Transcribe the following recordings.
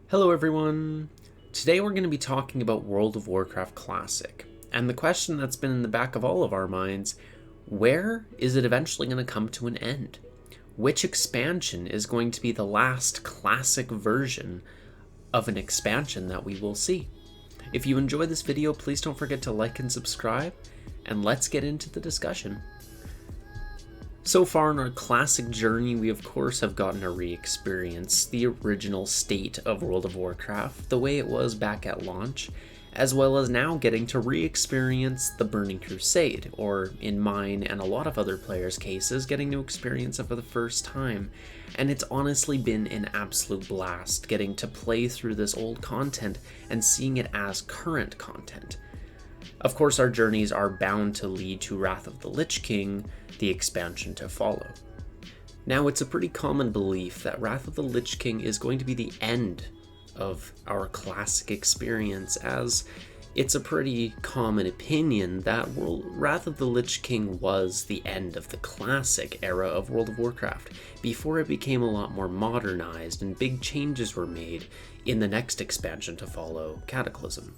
Hello everyone! Today we're going to be talking about World of Warcraft Classic, and the question that's been in the back of all of our minds, where is it eventually going to come to an end? Which expansion is going to be the last classic version of an expansion that we will see? If you enjoy this video, please don't forget to like and subscribe, and let's get into the discussion. So far in our classic journey, we of course have gotten to re-experience the original state of World of Warcraft, the way it was back at launch, as well as now getting to re-experience the Burning Crusade, or in mine and a lot of other players' cases, getting to experience it for the first time. And it's honestly been an absolute blast getting to play through this old content and seeing it as current content. Of course, our journeys are bound to lead to Wrath of the Lich King, the expansion to follow. Now, it's a pretty common belief that Wrath of the Lich King is going to be the end of our classic experience, as it's a pretty common opinion that Wrath of the Lich King was the end of the classic era of World of Warcraft, before it became a lot more modernized and big changes were made in the next expansion to follow, Cataclysm.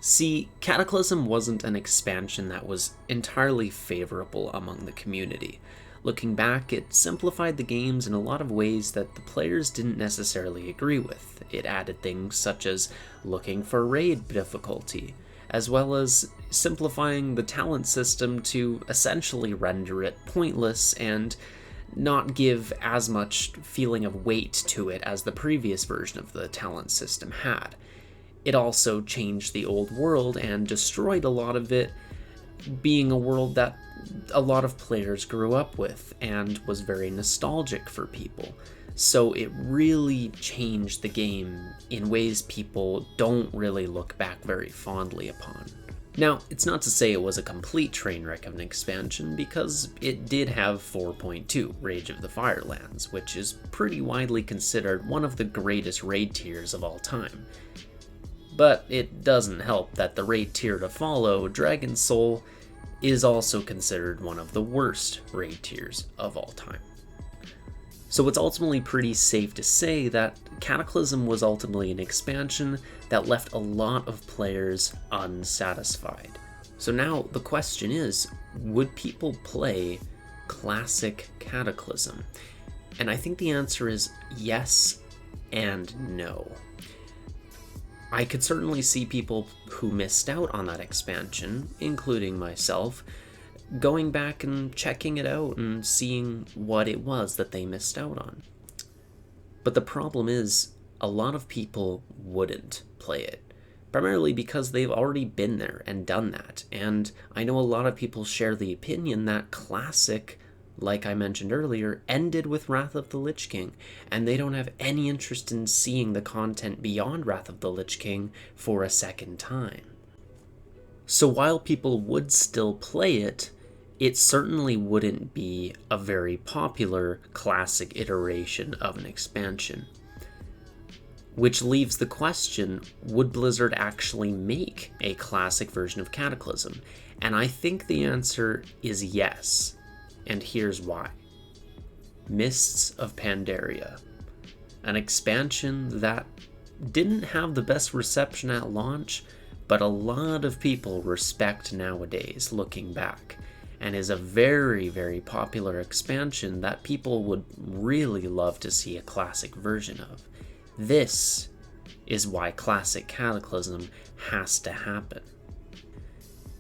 See, Cataclysm wasn't an expansion that was entirely favorable among the community. Looking back, it simplified the games in a lot of ways that the players didn't necessarily agree with. It added things such as looking for raid difficulty, as well as simplifying the talent system to essentially render it pointless and not give as much feeling of weight to it as the previous version of the talent system had. It also changed the old world and destroyed a lot of it, being a world that a lot of players grew up with and was very nostalgic for people. So it really changed the game in ways people don't really look back very fondly upon. Now, it's not to say it was a complete train wreck of an expansion, because it did have 4.2, Rage of the Firelands, which is pretty widely considered one of the greatest raid tiers of all time. But it doesn't help that the raid tier to follow, Dragon Soul, is also considered one of the worst raid tiers of all time. So it's ultimately pretty safe to say that Cataclysm was ultimately an expansion that left a lot of players unsatisfied. So now the question is, would people play classic Cataclysm? And I think the answer is yes and no. I could certainly see people who missed out on that expansion, including myself, going back and checking it out and seeing what it was that they missed out on. But the problem is, a lot of people wouldn't play it, primarily because they've already been there and done that, and I know a lot of people share the opinion that Classic, like I mentioned earlier, ended with Wrath of the Lich King, and they don't have any interest in seeing the content beyond Wrath of the Lich King for a second time. So while people would still play it, it certainly wouldn't be a very popular classic iteration of an expansion. Which leaves the question, would Blizzard actually make a classic version of Cataclysm? And I think the answer is yes. And here's why. Mists of Pandaria, an expansion that didn't have the best reception at launch, but a lot of people respect nowadays looking back, and is a very, very popular expansion that people would really love to see a classic version of. This is why Classic Cataclysm has to happen.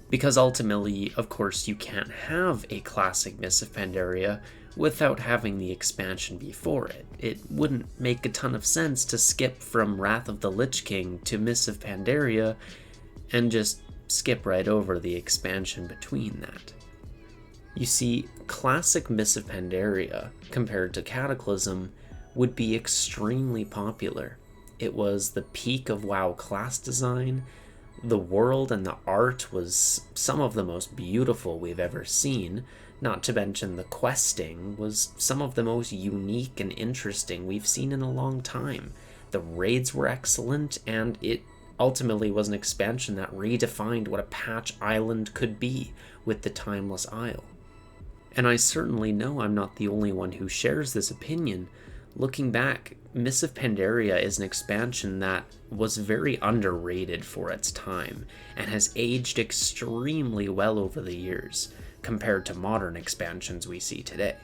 Because ultimately, of course, you can't have a classic Mists of Pandaria without having the expansion before it. It wouldn't make a ton of sense to skip from Wrath of the Lich King to Mists of Pandaria and just skip right over the expansion between that. You see, classic Mists of Pandaria, compared to Cataclysm, would be extremely popular. It was the peak of WoW class design. The world and the art was some of the most beautiful we've ever seen, not to mention the questing was some of the most unique and interesting we've seen in a long time. The raids were excellent, and it ultimately was an expansion that redefined what a patch island could be with the Timeless Isle. And I certainly know I'm not the only one who shares this opinion. Looking back, Mists of Pandaria is an expansion that was very underrated for its time and has aged extremely well over the years compared to modern expansions we see today.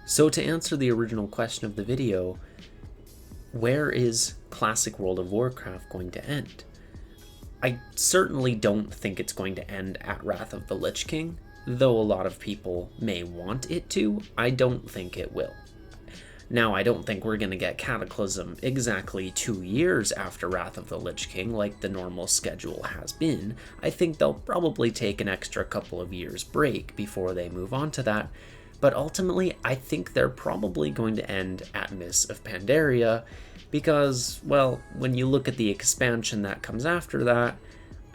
So to answer the original question of the video, where is classic World of Warcraft going to end? I certainly don't think it's going to end at Wrath of the Lich King, though a lot of people may want it to. I don't think it will. Now, I don't think we're going to get Cataclysm exactly 2 years after Wrath of the Lich King like the normal schedule has been. I think they'll probably take an extra couple of years break before they move on to that. But ultimately, I think they're probably going to end at Mists of Pandaria because, well, when you look at the expansion that comes after that,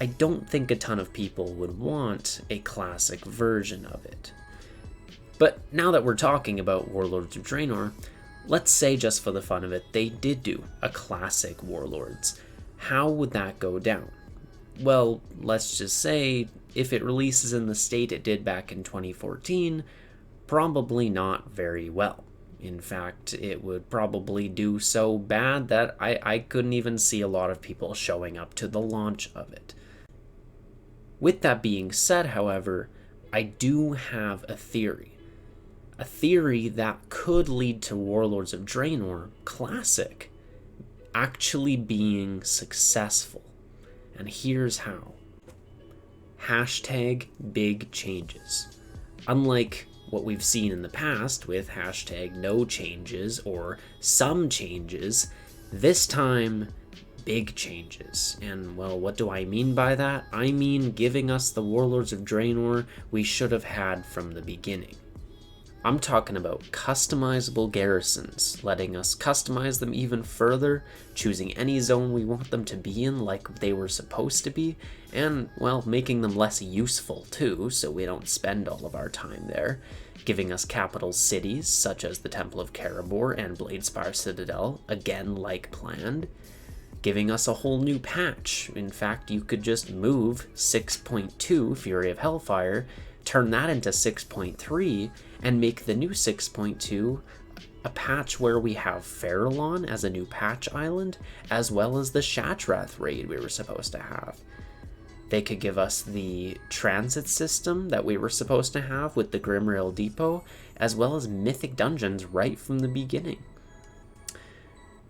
I don't think a ton of people would want a classic version of it. But now that we're talking about Warlords of Draenor, let's say just for the fun of it, they did do a classic Warlords. How would that go down? Well, let's just say if it releases in the state it did back in 2014, probably not very well. In fact, it would probably do so bad that I couldn't even see a lot of people showing up to the launch of it. With that being said, however, I do have a theory. A theory that could lead to Warlords of Draenor Classic actually being successful. And here's how. Hashtag big changes. Unlike what we've seen in the past with hashtag no changes or some changes, this time big changes. And well, what do I mean by that? I mean giving us the Warlords of Draenor we should have had from the beginning. I'm talking about customizable garrisons, letting us customize them even further, choosing any zone we want them to be in like they were supposed to be, and, well, making them less useful too, so we don't spend all of our time there, giving us capital cities such as the Temple of Karabor and Bladespire Citadel, again like planned, giving us a whole new patch. In fact, you could just move 6.2 Fury of Hellfire, turn that into 6.3, and make the new 6.2 a patch where we have Farallon as a new patch island, as well as the Shattrath raid we were supposed to have. They could give us the transit system that we were supposed to have with the Grimrail Depot, as well as mythic dungeons right from the beginning.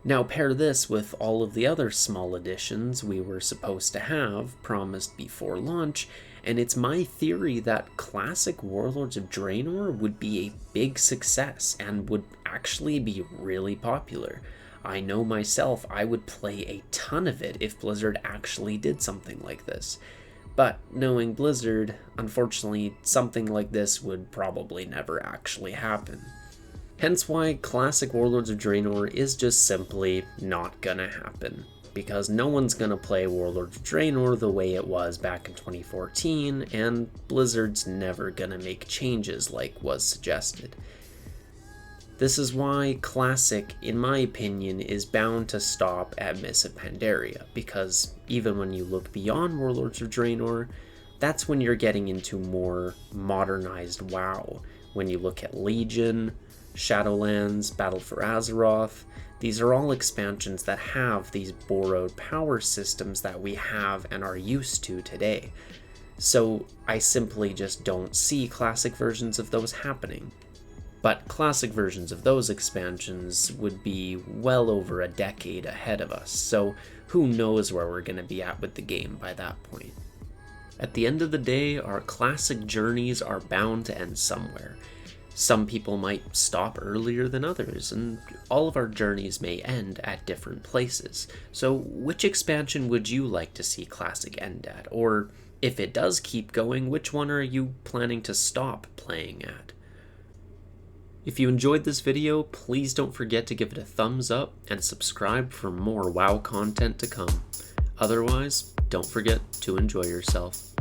Now pair this with all of the other small additions we were supposed to have promised before launch, and it's my theory that classic Warlords of Draenor would be a big success and would actually be really popular. I know myself, I would play a ton of it if Blizzard actually did something like this. But knowing Blizzard, unfortunately, something like this would probably never actually happen. Hence why classic Warlords of Draenor is just simply not gonna happen, because no one's gonna play Warlords of Draenor the way it was back in 2014, and Blizzard's never gonna make changes like was suggested. This is why Classic, in my opinion, is bound to stop at Mists of Pandaria, because even when you look beyond Warlords of Draenor, that's when you're getting into more modernized WoW. When you look at Legion, Shadowlands, Battle for Azeroth, these are all expansions that have these borrowed power systems that we have and are used to today. So I simply just don't see classic versions of those happening. But classic versions of those expansions would be well over a decade ahead of us, so who knows where we're going to be at with the game by that point. At the end of the day, our classic journeys are bound to end somewhere. Some people might stop earlier than others, and all of our journeys may end at different places. So which expansion would you like to see Classic end at? Or if it does keep going, which one are you planning to stop playing at? If you enjoyed this video, please don't forget to give it a thumbs up and subscribe for more WoW content to come. Otherwise, don't forget to enjoy yourself.